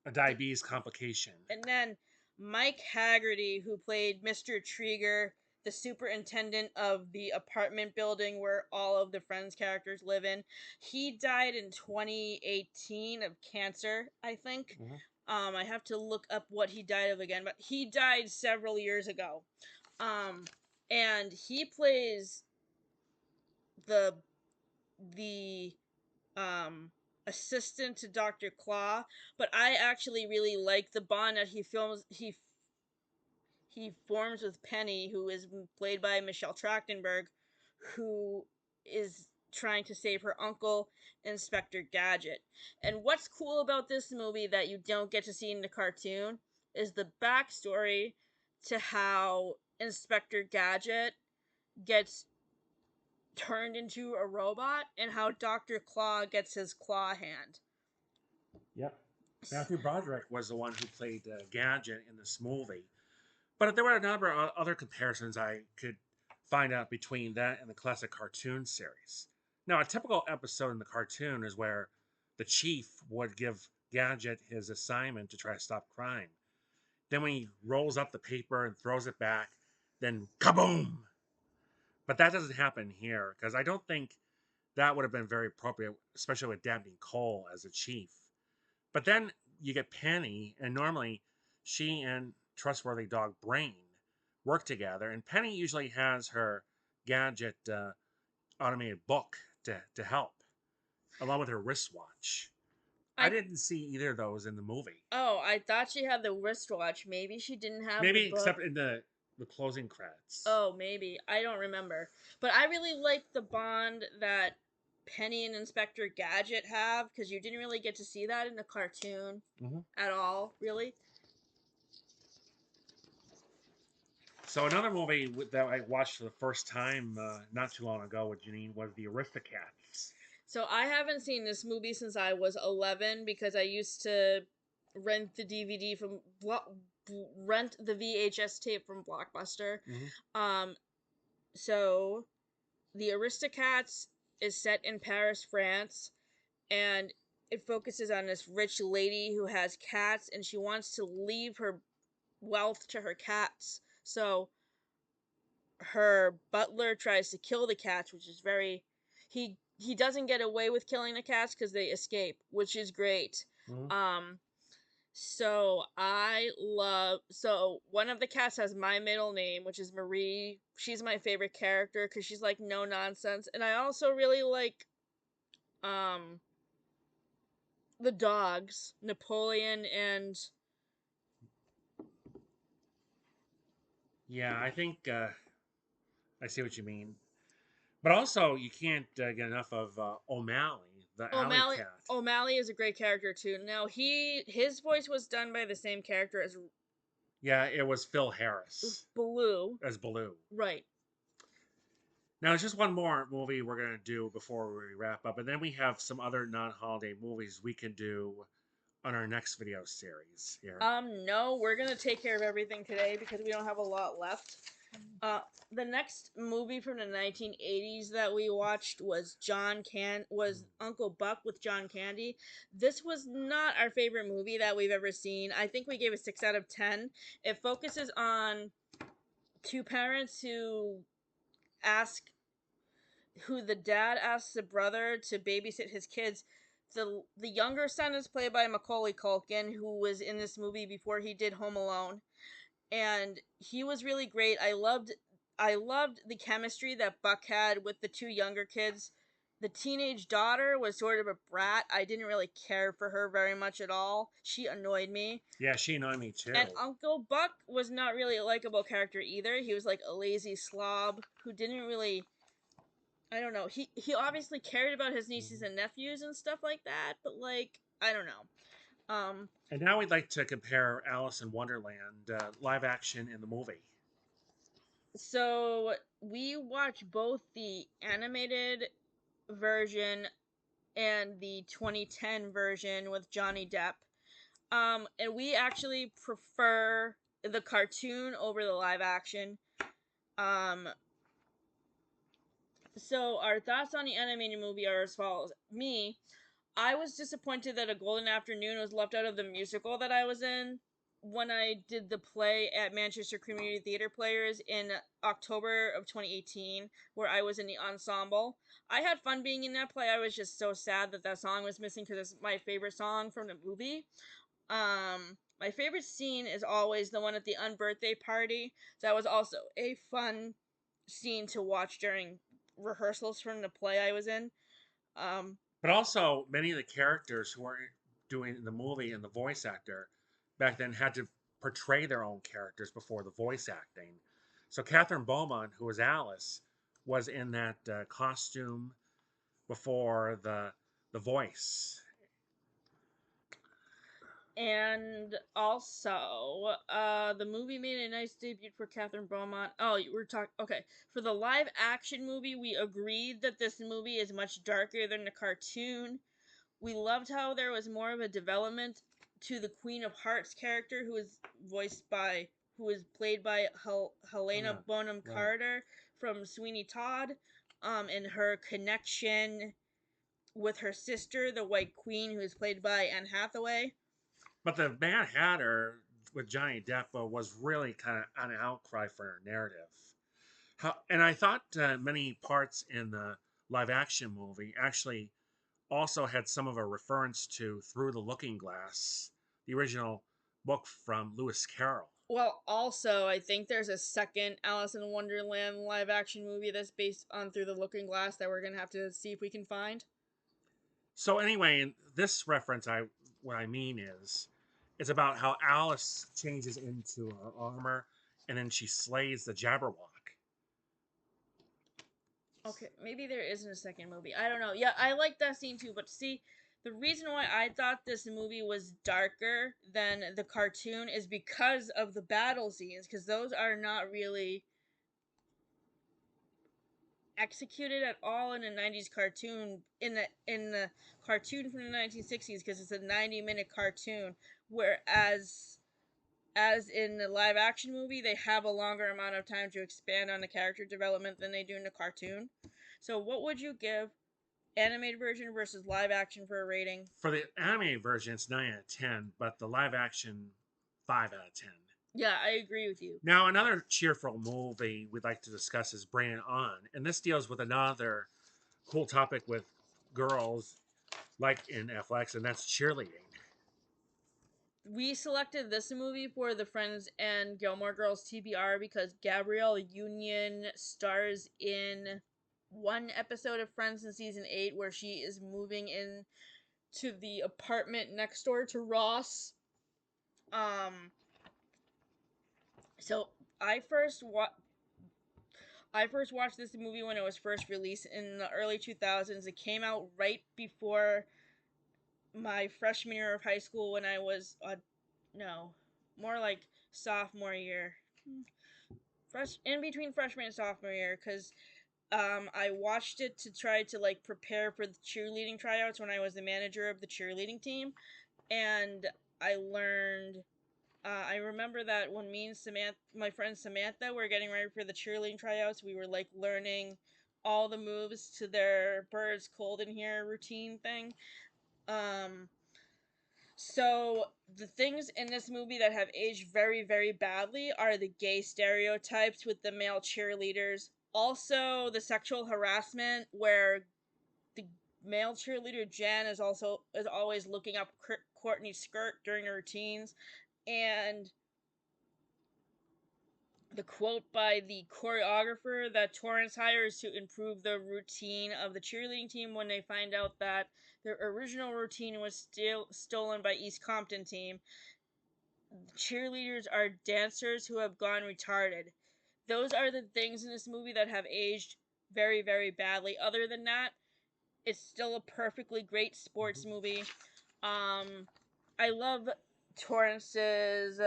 Speaker 2: A diabetes complication.
Speaker 1: and then Mike Haggerty, who played Mr. Trigger, the superintendent of the apartment building where all of the Friends characters live in, he died in 2018 of cancer, I think.
Speaker 2: Mm-hmm.
Speaker 1: I have to look up what he died of again, but he died several years ago. Um, and he plays the the um assistant to Dr. Claw, but I actually really like the bond that he forms with Penny, who is played by Michelle Trachtenberg, who is trying to save her uncle, Inspector Gadget. And what's cool about this movie that you don't get to see in the cartoon is the backstory to how Inspector Gadget gets turned into a robot and how Dr. Claw gets his claw hand.
Speaker 2: Yep. Matthew Broderick was the one who played Gadget in this movie. But there were a number of other comparisons I could find out between that and the classic cartoon series. Now, a typical episode in the cartoon is where the chief would give Gadget his assignment to try to stop crime. Then, when he rolls up the paper and throws it back, then kaboom! But that doesn't happen here because I don't think that would have been very appropriate, especially with Dabney Cole as a chief. But then you get Penny, and normally she and trustworthy dog Brain work together, and Penny usually has her gadget automated book to help, along with her wristwatch. I
Speaker 1: I
Speaker 2: didn't see either of those in the movie.
Speaker 1: Oh, I thought she had the wristwatch. Maybe she didn't have the
Speaker 2: Maybe
Speaker 1: book.
Speaker 2: except in the closing credits.
Speaker 1: Oh, maybe. I don't remember. But I really like the bond that Penny and Inspector Gadget have because you didn't really get to see that in the cartoon
Speaker 2: Mm-hmm.
Speaker 1: at all, really.
Speaker 2: So another movie that I watched for the first time not too long ago with Janine was the Aristocats.
Speaker 1: So I haven't seen this movie since I was 11 because I used to rent the DVD from rent the VHS tape from Blockbuster.
Speaker 2: Mm-hmm.
Speaker 1: Um so the Aristocats is set in Paris, France, and it focuses on this rich lady who has cats and she wants to leave her wealth to her cats. So her butler tries to kill the cats, which is very he doesn't get away with killing the cats because they escape, which is great.
Speaker 2: Mm-hmm.
Speaker 1: Um so one of the cats has my middle name, which is Marie. She's my favorite character because she's like no nonsense. And I also really like um the dogs, Napoleon and
Speaker 2: Yeah, I think I see what you mean. But also, you can't get enough of O'Malley, the alley
Speaker 1: O'Malley.
Speaker 2: cat.
Speaker 1: O'Malley is a great character too. Now his voice was done by the same character as
Speaker 2: Yeah, it was Phil Harris
Speaker 1: Baloo.
Speaker 2: as Baloo.
Speaker 1: Right.
Speaker 2: Now, it's just one more movie we're going to do before we wrap up, and then we have some other non holiday movies we can do on our next video series here.
Speaker 1: No, we're gonna take care of everything today because we don't have a lot left. Uh, the next movie from the 1980s that we watched was Uncle Buck with John Candy. This was not our favorite movie that we've ever seen. I think we gave it 6 out of 10. It focuses on two parents who the dad asks the brother to babysit his kids. The younger son is played by Macaulay Culkin, who was in this movie before he did Home Alone, and he was really great. I loved the chemistry that Buck had with the two younger kids. The teenage daughter was sort of a brat. I didn't really care for her very much at all. She annoyed me.
Speaker 2: Yeah, she annoyed me too.
Speaker 1: And Uncle Buck was not really a likable character either. He was like a lazy slob who didn't really, I don't know. He obviously cared about his nieces and nephews and stuff like that, but like I don't know.
Speaker 2: And now we'd like to compare Alice in Wonderland live action in the movie.
Speaker 1: So we watch both the animated version and the 2010 version with Johnny Depp. And we actually prefer the cartoon over the live action. Um, so our thoughts on the animated movie are as follows. Me, I was disappointed that A Golden Afternoon was left out of the musical that I was in when I did the play at Manchester Community Theatre Players in October of 2018, where I was in the ensemble. I had fun being in that play. I was just so sad that that song was missing because it's my favorite song from the movie. My favorite scene is always the one at the unbirthday party. That was also a fun scene to watch during rehearsals from the play I was in. Um,
Speaker 2: But also, many of the characters who were doing the movie and the voice actor back then had to portray their own characters before the voice acting. So Catherine Beaumont, who was Alice, was in that costume before the voice.
Speaker 1: And also, the movie made a nice debut for Catherine Beaumont. Oh, we're talking. Okay, for the live action movie, we agreed that this movie is much darker than the cartoon. We loved how there was more of a development to the Queen of Hearts character, who was played by Helena Bonham Carter from Sweeney Todd, and her connection with her sister, the White Queen, who is played by Anne Hathaway.
Speaker 2: But the Mad Hatter with Johnny Depp was really kind of an outcry for her narrative. And I thought many parts in the live action movie actually also had some of a reference to Through the Looking Glass, the original book from Lewis Carroll.
Speaker 1: Well, also, I think there's a second Alice in Wonderland live action movie that's based on Through the Looking Glass that we're going to have to see if we can find.
Speaker 2: So anyway, in this reference, what I mean is, it's about how Alice changes into her armor, and then she slays the Jabberwock.
Speaker 1: Okay, maybe there isn't a second movie. I don't know. Yeah, I like that scene too, but see, the reason why I thought this movie was darker than the cartoon is because of the battle scenes, because those are not really executed at all in a 90s cartoon in the cartoon from the 1960s, because it's a 90-minute cartoon, whereas as in the live action movie they have a longer amount of time to expand on the character development than they do in the cartoon. So what would you give animated version versus live action for a rating?
Speaker 2: For the animated version, it's 9 out of 10, but the live action, 5 out of 10.
Speaker 1: Yeah, I agree with you.
Speaker 2: Now, another cheerful movie we'd like to discuss is Bring It On, and this deals with another cool topic with girls like in athletics, and that's cheerleading.
Speaker 1: We selected this movie for the Friends and Gilmore Girls TBR because Gabrielle Union stars in one episode of Friends in season 8 where she is moving in to the apartment next door to Ross. Um so I first I first watched this movie when it was first released in the early 2000s. It came out right before my freshman year of high school when I was no, more like sophomore year. Fresh in between freshman and sophomore year, cuz I watched it to try to like prepare for the cheerleading tryouts when I was the manager of the cheerleading team, and I learned I remember that when me and Samantha, my friend Samantha, were getting ready for the cheerleading tryouts, we were like learning all the moves to their "Birds Cold in Here" routine thing. Um, so the things in this movie that have aged very, very badly are the gay stereotypes with the male cheerleaders. Also, the sexual harassment where the male cheerleader Jen is always looking up Courtney's skirt during the routines, and the quote by the choreographer that Torrance hires to improve the routine of the cheerleading team when they find out that their original routine was still stolen by East Compton team. Cheerleaders are dancers who have gone retarded. Those are the things in this movie that have aged very, very badly. Other than that, it's still a perfectly great sports movie. I love Torrance's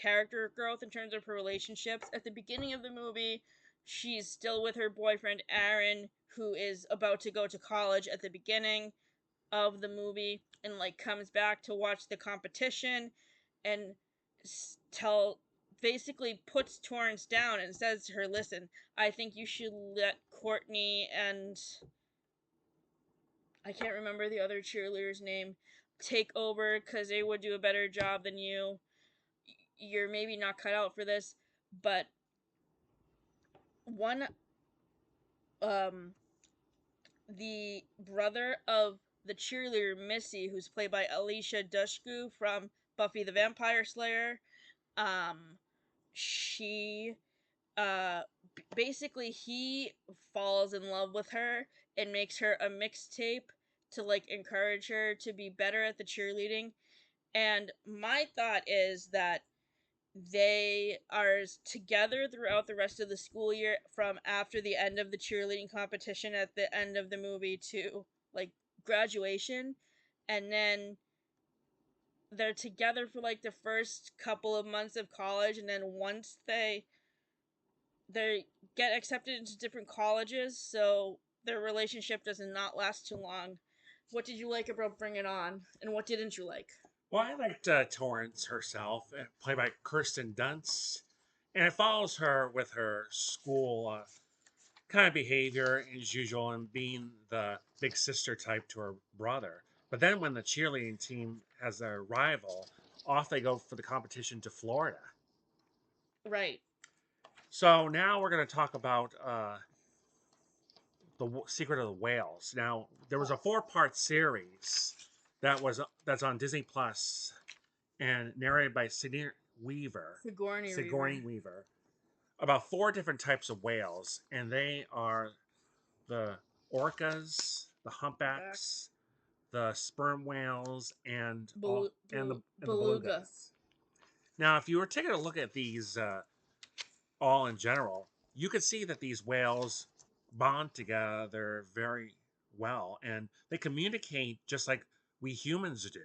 Speaker 1: character growth in terms of her relationships. At the beginning of the movie, she's still with her boyfriend Aaron, who is about to go to college at the beginning of the movie, and like comes back to watch the competition and tell basically puts Torrance down and says to her, "Listen, I think you should let Courtney and I can't remember the other cheerleader's name take over because they would do a better job than you. You're maybe not cut out for this." But one um the brother of the cheerleader Missy, who's played by Alicia Dushku from Buffy the Vampire Slayer, um she uh basically he falls in love with her and makes her a mixtape to like encourage her to be better at the cheerleading. And my thought is that they are together throughout the rest of the school year from after the end of the cheerleading competition at the end of the movie to like graduation, and then they're together for like the first couple of months of college, and then once they get accepted into different colleges, so their relationship does not last too long. What did you like about Bring It On, and what didn't you like?
Speaker 2: Well, I liked Torrance herself, played by Kirsten Dunst, and it follows her with her school kind of behavior as usual and being the big sister type to her brother. But then when the cheerleading team has their rival, off they go for the competition to Florida.
Speaker 1: Right.
Speaker 2: So now we're going to talk about the Secret of the Whales. Now there was a four-part series that's on Disney Plus, and narrated by Sigourney Weaver.
Speaker 1: Sigourney
Speaker 2: Sigourney
Speaker 1: Weaver.
Speaker 2: Weaver. About four different types of whales, and they are the orcas, the
Speaker 1: Backs.
Speaker 2: humpbacks, the sperm whales, and the
Speaker 1: Beluga.
Speaker 2: belugas. Now, if you were taking a look at these all in general, you could see that these whales bond together very well, and they communicate just like we humans do.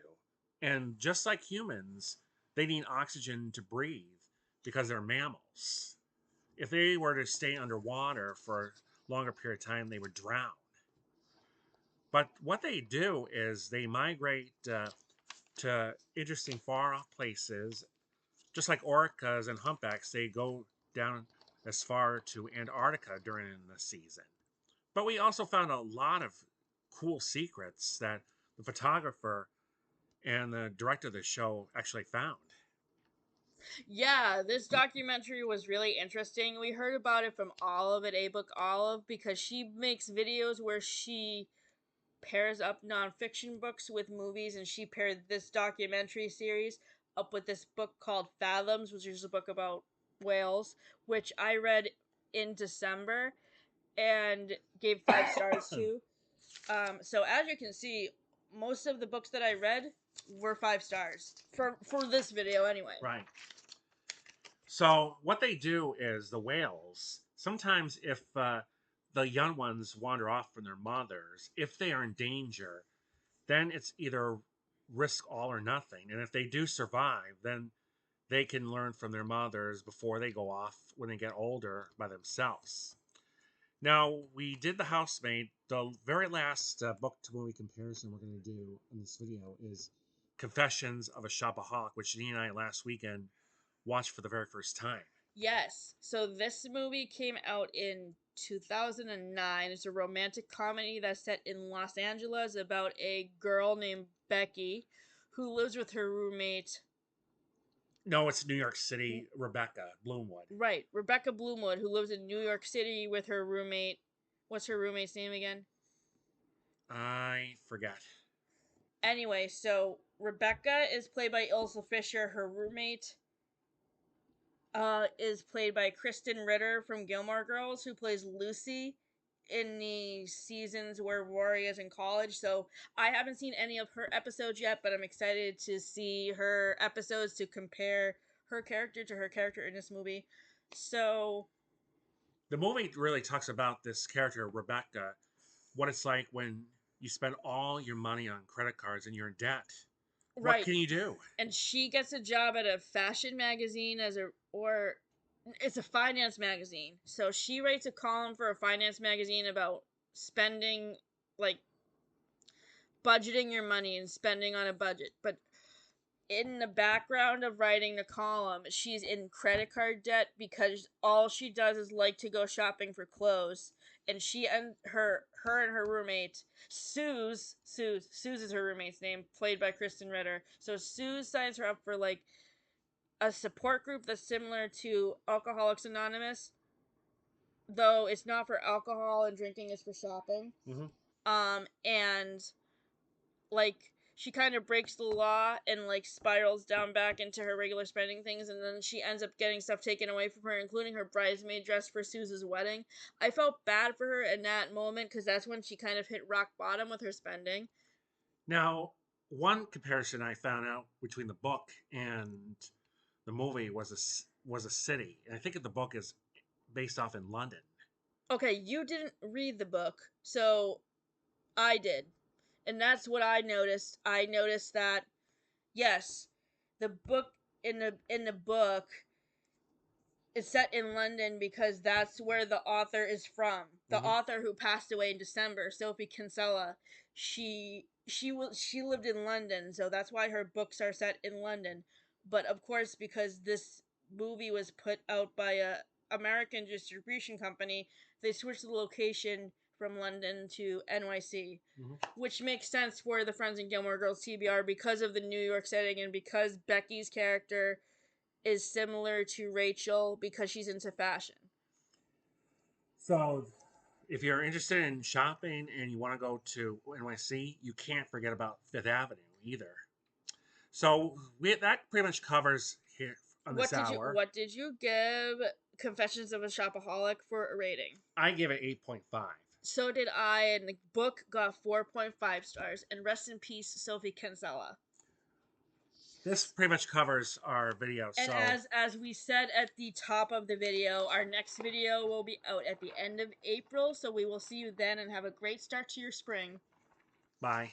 Speaker 2: And just like humans, they need oxygen to breathe because they're mammals. If they were to stay underwater for a longer period of time, they would drown. But what they do is they migrate to interesting far off places, just like orcas and humpbacks. They go down as far to Antarctica during the season. But we also found a lot of cool secrets that the photographer and the director of the show actually found.
Speaker 1: Yeah, this documentary was really interesting. We heard about it from Olive at A Book Olive because she makes videos where she pairs up nonfiction books with movies, and she paired this documentary series up with this book called Fathoms, which is a book about whales, which I read in December and gave 5 stars to. So as you can see, most of the books that I read were 5 stars for this video anyway.
Speaker 2: Right. So what they do is the whales sometimes, if the young ones wander off from their mothers, if they are in danger, then it's either risk all or nothing. And if they do survive, then they can learn from their mothers before they go off when they get older by themselves. Now, we did The Housemaid. The very last book to movie comparison we're going to do in this video is Confessions of a Shopaholic, which Janine and I last weekend watched for the very first time.
Speaker 1: Yes. So this movie came out in 2009. It's a romantic comedy that's set in Los Angeles about a girl named Becky who lives with her roommate.
Speaker 2: No, it's New York City, Rebecca Bloomwood.
Speaker 1: Right, Rebecca Bloomwood, who lives in New York City with her roommate. What's her roommate's name again?
Speaker 2: I forget.
Speaker 1: Anyway, so Rebecca is played by Ilsa Fisher. Her roommate is played by Kristen Ritter from Gilmore Girls, who plays Lucy in the seasons where Rory is in college. So I haven't seen any of her episodes yet, but I'm excited to see her episodes to compare her character to her character in this movie. So
Speaker 2: The movie really talks about this character, Rebecca, what it's like when you spend all your money on credit cards and you're in debt. What
Speaker 1: right,
Speaker 2: can you do?
Speaker 1: and she gets a job at a fashion magazine as a or it's a finance magazine. So she writes a column for a finance magazine about spending, like budgeting your money and spending on a budget. But in the background of writing the column, she's in credit card debt because all she does is like to go shopping for clothes. And she and her roommate, Suze is her roommate's name, played by Kristen Ritter. So Suze signs her up for like a support group that's similar to Alcoholics Anonymous, though it's not for alcohol and drinking, it's for shopping.
Speaker 2: Mm-hmm.
Speaker 1: And like she kind of breaks the law and like spirals down back into her regular spending things, and then she ends up getting stuff taken away from her, including her bridesmaid dress for Suze's wedding. I felt bad for her in that moment because that's when she kind of hit rock bottom with her spending.
Speaker 2: Now, one comparison I found out between the book and the movie was a city, and I think the book is based off in London.
Speaker 1: Okay, you didn't read the book, so I did. And that's what I noticed. I noticed that yes, the book in the book is set in London because that's where the author is from. The
Speaker 2: Mm-hmm.
Speaker 1: author who passed away in December, Sophie Kinsella, she lived in London, so that's why her books are set in London. But of course, because this movie was put out by a American distribution company, they switched the location from London to NYC,
Speaker 2: Mm-hmm.
Speaker 1: which makes sense for the Friends and Gilmore Girls TBR because of the New York setting and because Becky's character is similar to Rachel because she's into fashion.
Speaker 2: So, if you're interested in shopping and you want to go to NYC, you can't forget about Fifth Avenue either. So that pretty much covers here on this hour.
Speaker 1: What did you give Confessions of a Shopaholic for a rating?
Speaker 2: I give it 8.5.
Speaker 1: So did I, and the book got 4.5 stars. And rest in peace, Sophie Kinsella.
Speaker 2: This pretty much covers our video.
Speaker 1: And
Speaker 2: So
Speaker 1: as we said at the top of the video, our next video will be out at the end of April. So we will see you then, and have a great start to your spring.
Speaker 2: bye.